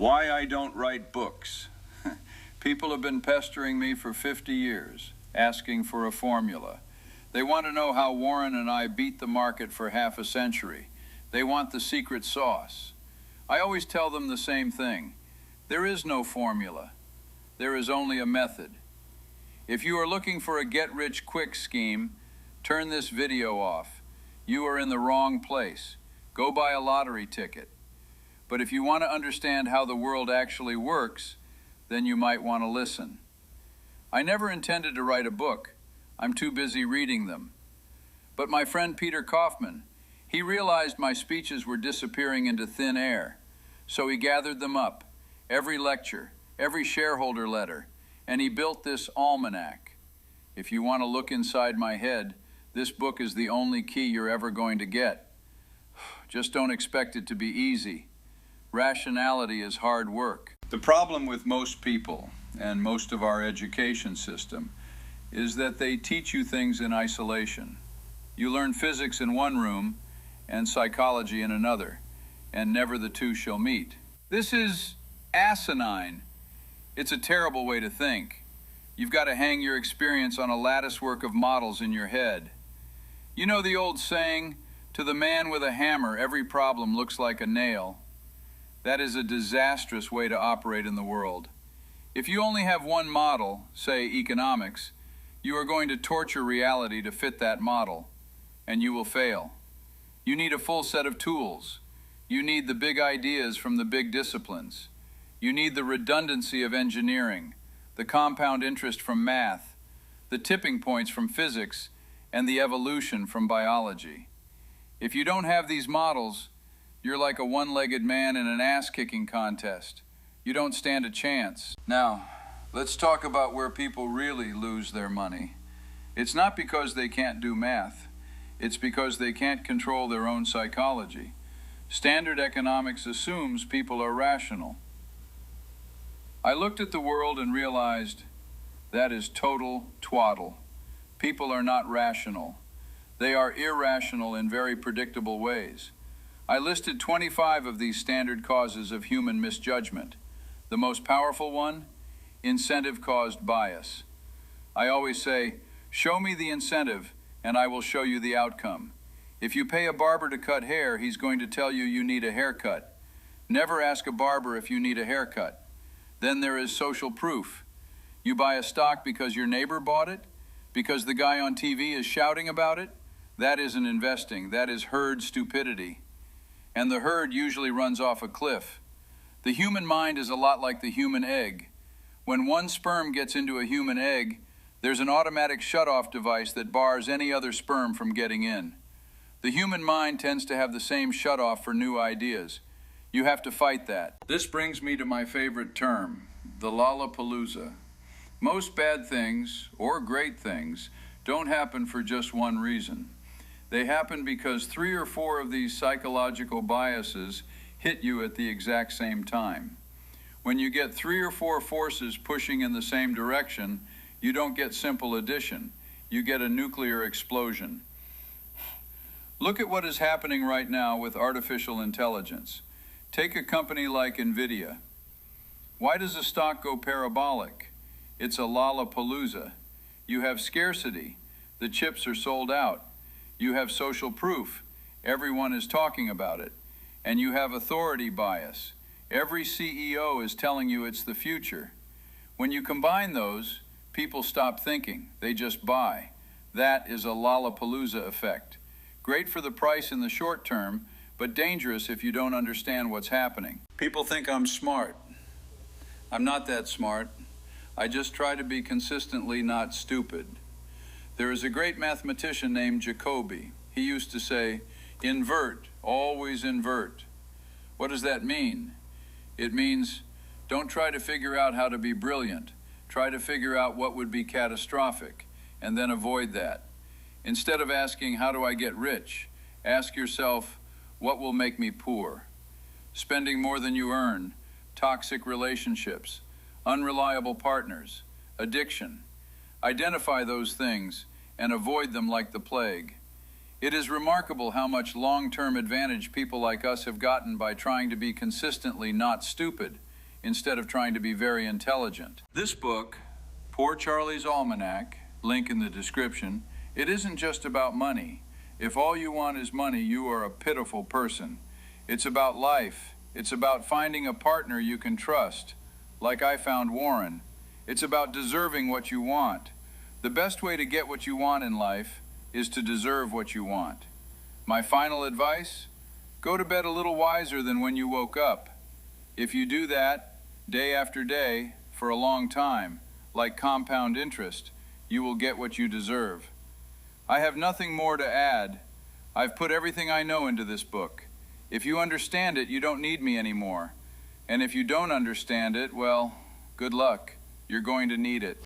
Why I don't write books. People have been pestering me for 50 years, asking for a formula. They want to know how Warren and I beat the market for half a century. They want the secret sauce. I always tell them the same thing. There is no formula. There is only a method. If you are looking for a get-rich-quick scheme, turn this video off. You are in the wrong place. Go buy a lottery ticket. But if you want to understand how the world actually works, then you might want to listen. I never intended to write a book. I'm too busy reading them. But my friend Peter Kaufman, he realized my speeches were disappearing into thin air. So he gathered them up, every lecture, every shareholder letter, and he built this Almanack. If you want to look inside my head, this book is the only key you're ever going to get. Just don't expect it to be easy. Rationality is hard work. The problem with most people and most of our education system is that they teach you things in isolation. You learn physics in one room and psychology in another, and never the two shall meet. This is asinine. It's a terrible way to think. You've got to hang your experience on a latticework of models in your head. You know the old saying, to the man with a hammer, every problem looks like a nail. That is a disastrous way to operate in the world. If you only have one model, say economics, you are going to torture reality to fit that model, and you will fail. You need a full set of tools. You need the big ideas from the big disciplines. You need the redundancy of engineering, the compound interest from math, the tipping points from physics, and the evolution from biology. If you don't have these models, you're like a one-legged man in an ass-kicking contest. You don't stand a chance. Now, let's talk about where people really lose their money. It's not because they can't do math. It's because they can't control their own psychology. Standard economics assumes people are rational. I looked at the world and realized that is total twaddle. People are not rational. They are irrational in very predictable ways. I listed 25 of these standard causes of human misjudgment. The most powerful one, incentive-caused bias. I always say, show me the incentive and I will show you the outcome. If you pay a barber to cut hair, he's going to tell you you need a haircut. Never ask a barber if you need a haircut. Then there is social proof. You buy a stock because your neighbor bought it, because the guy on TV is shouting about it. That isn't investing, that is herd stupidity. And the herd usually runs off a cliff. The human mind is a lot like the human egg. When one sperm gets into a human egg, there's an automatic shutoff device that bars any other sperm from getting in. The human mind tends to have the same shutoff for new ideas. You have to fight that. This brings me to my favorite term, the Lollapalooza. Most bad things, or great things, don't happen for just one reason. They happen because 3 or 4 of these psychological biases hit you at the exact same time. When you get 3 or 4 forces pushing in the same direction, you don't get simple addition. You get a nuclear explosion. Look at what is happening right now with artificial intelligence. Take a company like Nvidia. Why does a stock go parabolic? It's a Lollapalooza. You have scarcity. The chips are sold out. You have social proof. Everyone is talking about it. And you have authority bias. Every CEO is telling you it's the future. When you combine those, people stop thinking. They just buy. That is a Lollapalooza effect. Great for the price in the short term, but dangerous if you don't understand what's happening. People think I'm smart. I'm not that smart. I just try to be consistently not stupid. There is a great mathematician named Jacobi. He used to say, invert, always invert. What does that mean? It means don't try to figure out how to be brilliant. Try to figure out what would be catastrophic, and then avoid that. Instead of asking, how do I get rich? Ask yourself, what will make me poor? Spending more than you earn, toxic relationships, unreliable partners, addiction. Identify those things and avoid them like the plague. It is remarkable how much long-term advantage people like us have gotten by trying to be consistently not stupid. instead of trying to be very intelligent. This book, Poor Charlie's Almanack, link in the description, it isn't just about money. If all you want is money, you are a pitiful person. It's about life. It's about finding a partner you can trust, like I found Warren. It's about deserving what you want. The best way to get what you want in life is to deserve what you want. My final advice? Go to bed a little wiser than when you woke up. If you do that, day after day, for a long time, like compound interest, you will get what you deserve. I have nothing more to add. I've put everything I know into this book. If you understand it, you don't need me anymore. And if you don't understand it, well, good luck. You're going to need it.